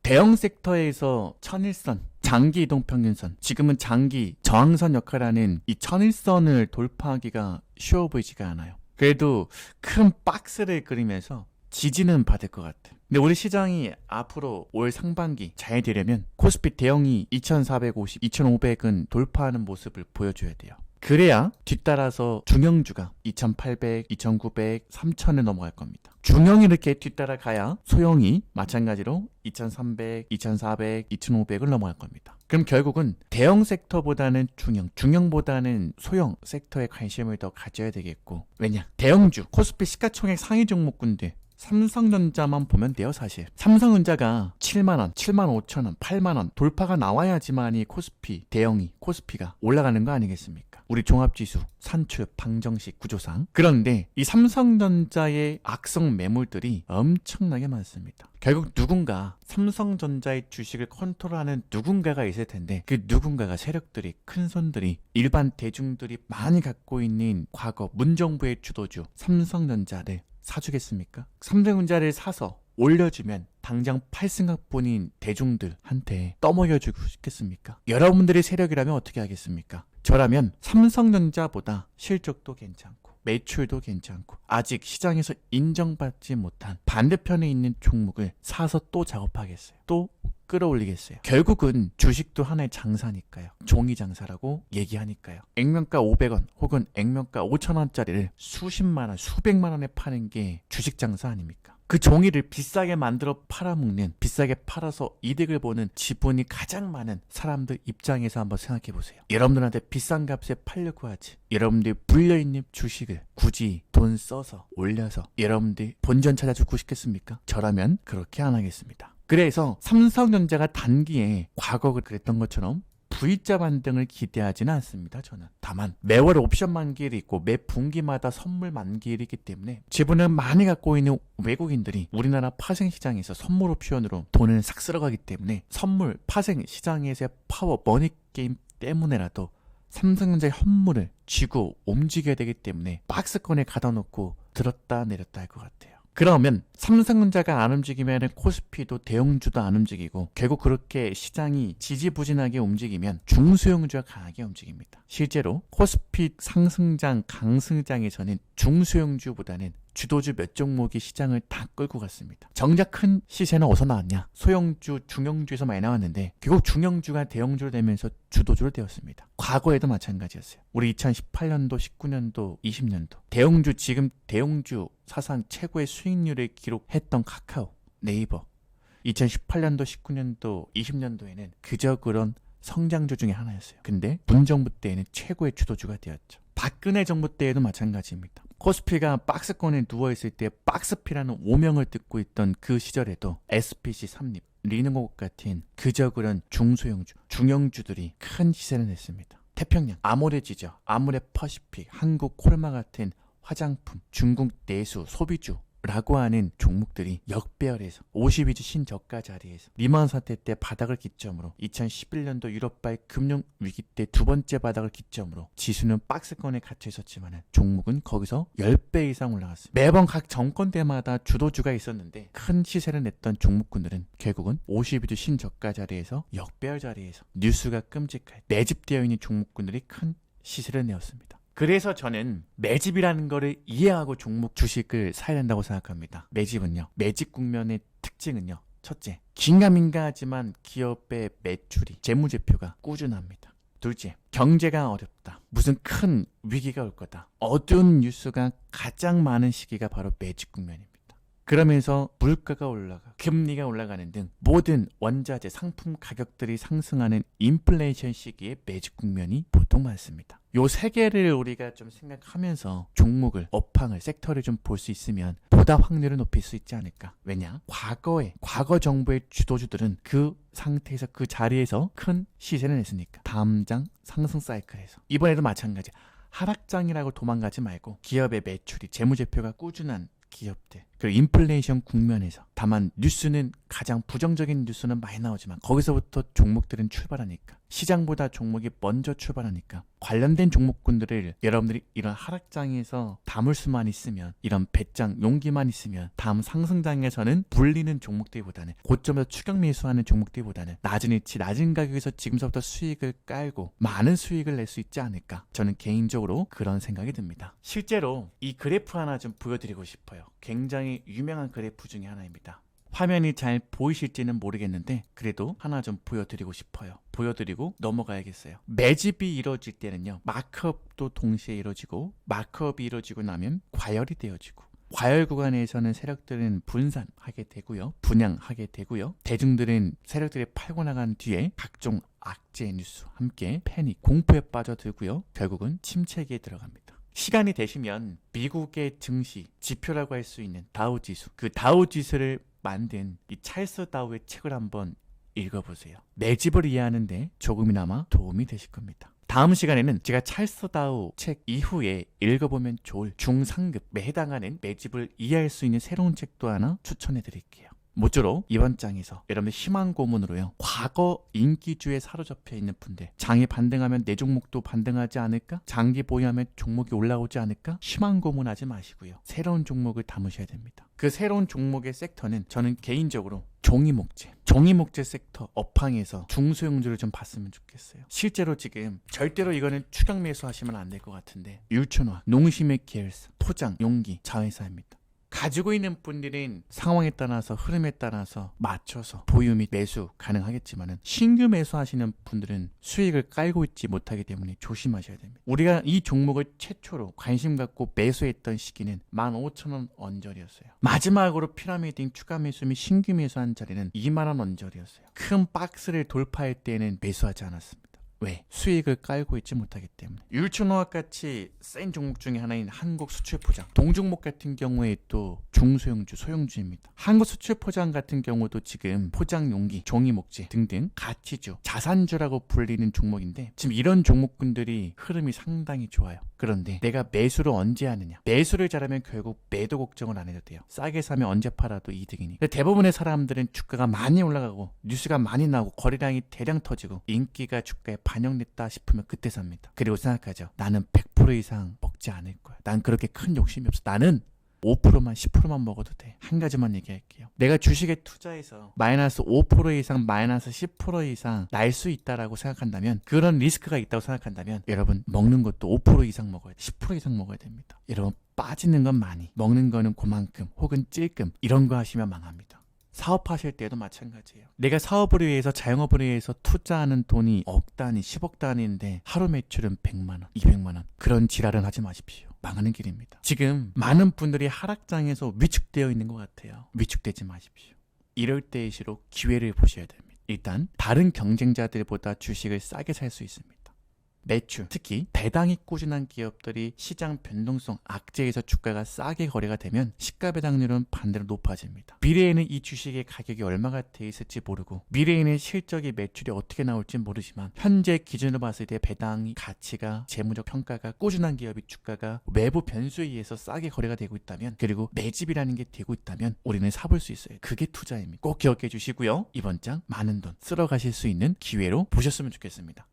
대형 섹터에서 천일선, 장기 이동평균선, 지금은 장기 저항선 역할을 하는 이 천일선을 돌파하기가 쉬워 보이지가 않아요. 그래도 큰 박스를 그리면서 지지는 받을 것 같아. 근데 우리 시장이 앞으로 올 상반기 잘 되려면 코스피 대형이 2450, 2500은 돌파하는 모습을 보여줘야 돼요. 그래야 뒤따라서 중형주가 2800, 2900, 3000을 넘어갈 겁니다. 중형이 이렇게 뒤따라가야 소형이 마찬가지로 2300, 2400, 2500을 넘어갈 겁니다. 그럼 결국은 대형 섹터보다는 중형보다는 소형 섹터에 관심을 더 가져야 되겠고, 왜냐? 대형주, 코스피 시가총액 상위 종목군들 삼성전자만 보면 돼요. 사실 삼성전자가 7만원, 75,000원, 8만원 돌파가 나와야지만이 코스피 대형이 코스피가 올라가는 거 아니겠습니까? 우리 종합지수, 산출, 방정식 구조상. 그런데 이 삼성전자의 악성 매물들이 엄청나게 많습니다. 결국 누군가 삼성전자의 주식을 컨트롤하는 누군가가 있을 텐데, 그 누군가가 세력들이, 큰 손들이, 일반 대중들이 많이 갖고 있는 과거 문정부의 주도주 삼성전자를 사주겠습니까? 삼성전자를 사서 올려주면 당장 팔 생각뿐인 대중들한테 떠먹여주고 싶겠습니까? 여러분들의 세력이라면 어떻게 하겠습니까? 저라면 삼성전자보다 실적도 괜찮고 매출도 괜찮고 아직 시장에서 인정받지 못한 반대편에 있는 종목을 사서 또 작업하겠어요. 또 끌어올리겠어요. 결국은 주식도 하나의 장사니까요. 종이 장사라고 얘기하니까요. 액면가 500원 혹은 액면가 5,000원짜리를 수십만원, 수백만원에 파는 게 주식 장사 아닙니까? 그 종이를 비싸게 만들어 팔아먹는, 비싸게 팔아서 이득을 보는 지분이 가장 많은 사람들 입장에서 한번 생각해 보세요. 여러분들한테 비싼 값에 팔려고 하지, 여러분들이 불려있는 주식을 굳이 돈 써서 올려서 여러분들이 본전 찾아주고 싶겠습니까? 저라면 그렇게 안 하겠습니다. 그래서 삼성전자가 단기에 과거 그랬던 것처럼 V자 반등을 기대하지는 않습니다. 저는 다만 매월 옵션 만기일이 있고 매 분기마다 선물 만기일이 있기 때문에 지분을 많이 갖고 있는 외국인들이 우리나라 파생 시장에서 선물 옵션으로 돈을 싹 쓸어가기 때문에 선물 파생 시장에서의 파워 머니 게임 때문에라도 삼성전자의 현물을 쥐고 움직여야 되기 때문에 박스권에 가다 놓고 들었다 내렸다 할 것 같아요. 그러면 삼성전자가 안 움직이면 코스피도 대형주도 안 움직이고, 결국 그렇게 시장이 지지부진하게 움직이면 중소형주가 강하게 움직입니다. 실제로 코스피 상승장, 강승장에서는 중소형주보다는 주도주 몇 종목이 시장을 다 끌고 갔습니다. 정작 큰 시세는 어디서 나왔냐? 소형주, 중형주에서 많이 나왔는데 결국 중형주가 대형주로 되면서 주도주로 되었습니다. 과거에도 마찬가지였어요. 우리 2018년도, 19년도, 20년도 대형주, 지금 대형주 사상 최고의 수익률을 기록했던 카카오, 네이버 2018년도, 19년도, 20년도에는 그저 그런 성장주 중에 하나였어요. 근데 문정부 때에는 최고의 주도주가 되었죠. 박근혜 정부 때에도 마찬가지입니다. 코스피가 박스권에 누워있을 때 박스피라는 오명을 듣고 있던 그 시절에도 SPC, 삼립, 리노고 같은 그저 그런 중소형주, 중형주들이 큰 시세를 냈습니다. 태평양, 아모레지저, 아모레퍼시픽, 한국 콜마 같은 화장품, 중국 내수, 소비주 라고 하는 종목들이 역배열에서 52주 신저가 자리에서 리만 사태 때 바닥을 기점으로 2011년도 유럽발 금융위기 때 두 번째 바닥을 기점으로 지수는 박스권에 갇혀 있었지만 종목은 거기서 10배 이상 올라갔습니다. 매번 각 정권 때마다 주도주가 있었는데 큰 시세를 냈던 종목군들은 결국은 52주 신저가 자리에서 역배열 자리에서 뉴스가 끔찍할 매집되어 있는 종목군들이 큰 시세를 내었습니다. 그래서 저는 매집이라는 거를 이해하고 종목 주식을 사야 된다고 생각합니다. 매집은요, 매집 국면의 특징은요, 첫째, 긴가민가하지만 기업의 매출이, 재무제표가 꾸준합니다. 둘째, 경제가 어렵다, 무슨 큰 위기가 올 거다, 어두운 뉴스가 가장 많은 시기가 바로 매집 국면입니다. 그러면서 물가가 올라가, 금리가 올라가는 등 모든 원자재, 상품 가격들이 상승하는 인플레이션 시기에 매집 국면이 보통 많습니다. 요 세 개를 우리가 좀 생각하면서 종목을, 업황을, 섹터를 좀 볼 수 있으면 보다 확률을 높일 수 있지 않을까. 왜냐? 과거 정부의 주도주들은 그 상태에서, 그 자리에서 큰 시세를 냈으니까. 다음 장 상승 사이클에서. 이번에도 마찬가지. 하락장이라고 도망가지 말고 기업의 매출이, 재무제표가 꾸준한 기업들, 그리고 인플레이션 국면에서. 다만 뉴스는 가장 부정적인 뉴스는 많이 나오지만 거기서부터 종목들은 출발하니까, 시장보다 종목이 먼저 출발하니까 관련된 종목군들을 여러분들이 이런 하락장에서 담을 수만 있으면, 이런 배짱 용기만 있으면 다음 상승장에서는 불리는 종목들보다는, 고점에서 추격 매수하는 종목들보다는 낮은 위치 낮은 가격에서 지금서부터 수익을 깔고 많은 수익을 낼 수 있지 않을까, 저는 개인적으로 그런 생각이 듭니다. 실제로 이 그래프 하나 좀 보여드리고 싶어요. 굉장히 유명한 그래프 중에 하나입니다. 화면이 잘 보이실지는 모르겠는데 그래도 하나 좀 보여드리고 싶어요. 보여드리고 넘어가야겠어요. 매집이 이루어질 때는요, 마크업도 동시에 이루어지고, 마크업이 이루어지고 나면 과열이 되어지고, 과열 구간에서는 세력들은 분산하게 되고요, 분양하게 되고요, 대중들은 세력들이 팔고 나간 뒤에 각종 악재 뉴스 함께 패닉, 공포에 빠져들고요, 결국은 침체기에 들어갑니다. 시간이 되시면 미국의 증시 지표라고 할 수 있는 다우지수, 그 다우지수를 만든 이 찰스 다우의 책을 한번 읽어보세요. 매집을 이해하는데 조금이나마 도움이 되실 겁니다. 다음 시간에는 제가 찰스 다우 책 이후에 읽어보면 좋을 중상급에 해당하는 매집을 이해할 수 있는 새로운 책도 하나 추천해 드릴게요. 모쪼록 이번 장에서 여러분들 희망 고문으로요, 과거 인기주에 사로잡혀 있는 분들, 장이 반등하면 내 종목도 반등하지 않을까, 장기 보유하면 종목이 올라오지 않을까, 희망 고문하지 마시고요, 새로운 종목을 담으셔야 됩니다. 그 새로운 종목의 섹터는 저는 개인적으로 종이목재 섹터 업황에서 중소형주를 좀 봤으면 좋겠어요. 실제로 지금 절대로 이거는 추격 매수하시면 안 될 것 같은데, 율촌화, 농심의 계열사, 포장, 용기, 자회사입니다. 가지고 있는 분들은 상황에 따라서, 흐름에 따라서 맞춰서 보유 및 매수 가능하겠지만은, 신규 매수하시는 분들은 수익을 깔고 있지 못하기 때문에 조심하셔야 됩니다. 우리가 이 종목을 최초로 관심 갖고 매수했던 시기는 15,000원 언저리였어요. 마지막으로 피라미딩 추가 매수 및 신규 매수한 자리는 20,000원 언저리였어요. 큰 박스를 돌파할 때는 매수하지 않았습니다. 왜? 수익을 깔고 있지 못하기 때문에. 율촌화학 같이 센 종목 중에 하나인 한국수출포장, 동종목 같은 경우에 또 중소형주, 소형주입니다. 한국수출포장 같은 경우도 지금 포장용기, 종이목재 등등 가치주, 자산주라고 불리는 종목인데, 지금 이런 종목군들이 흐름이 상당히 좋아요. 그런데 내가 매수를 언제 하느냐, 매수를 잘하면 결국 매도 걱정을 안 해도 돼요. 싸게 사면 언제 팔아도 이득이니. 대부분의 사람들은 주가가 많이 올라가고 뉴스가 많이 나오고 거래량이 대량 터지고 인기가 주가에 반영됐다 싶으면 그때 삽니다. 그리고 생각하죠, 나는 100% 이상 먹지 않을 거야, 난 그렇게 큰 욕심이 없어, 나는 5%만 10%만 먹어도 돼. 한 가지만 얘기할게요. 내가 주식에 투자해서 마이너스 5% 이상, 마이너스 10% 이상 날 수 있다라고 생각한다면, 그런 리스크가 있다고 생각한다면, 여러분 먹는 것도 5% 이상 먹어야 돼, 10% 이상 먹어야 됩니다. 여러분 빠지는 건 많이, 먹는 거는 그만큼 혹은 찔끔, 이런 거 하시면 망합니다. 사업하실 때도 마찬가지예요. 내가 사업을 위해서, 자영업을 위해서 투자하는 돈이 억 단위, 10억 단위인데 하루 매출은 100만원, 200만원. 그런 지랄은 하지 마십시오. 망하는 길입니다. 지금 많은 분들이 하락장에서 위축되어 있는 것 같아요. 위축되지 마십시오. 이럴 때일수록 기회를 보셔야 됩니다. 일단 다른 경쟁자들보다 주식을 싸게 살 수 있습니다. 매출, 특히 배당이 꾸준한 기업들이 시장 변동성 악재에서 주가가 싸게 거래가 되면 시가 배당률은 반대로 높아집니다. 미래에는 이 주식의 가격이 얼마가 돼 있을지 모르고, 미래에는 실적이, 매출이 어떻게 나올지 모르지만, 현재 기준으로 봤을 때 배당이 가치가, 재무적 평가가 꾸준한 기업이 주가가 외부 변수에 의해서 싸게 거래가 되고 있다면, 그리고 매집이라는 게 되고 있다면 우리는 사볼 수 있어요. 그게 투자입니다. 꼭 기억해 주시고요, 이번 장 많은 돈 쓸어 가실 수 있는 기회로 보셨으면 좋겠습니다.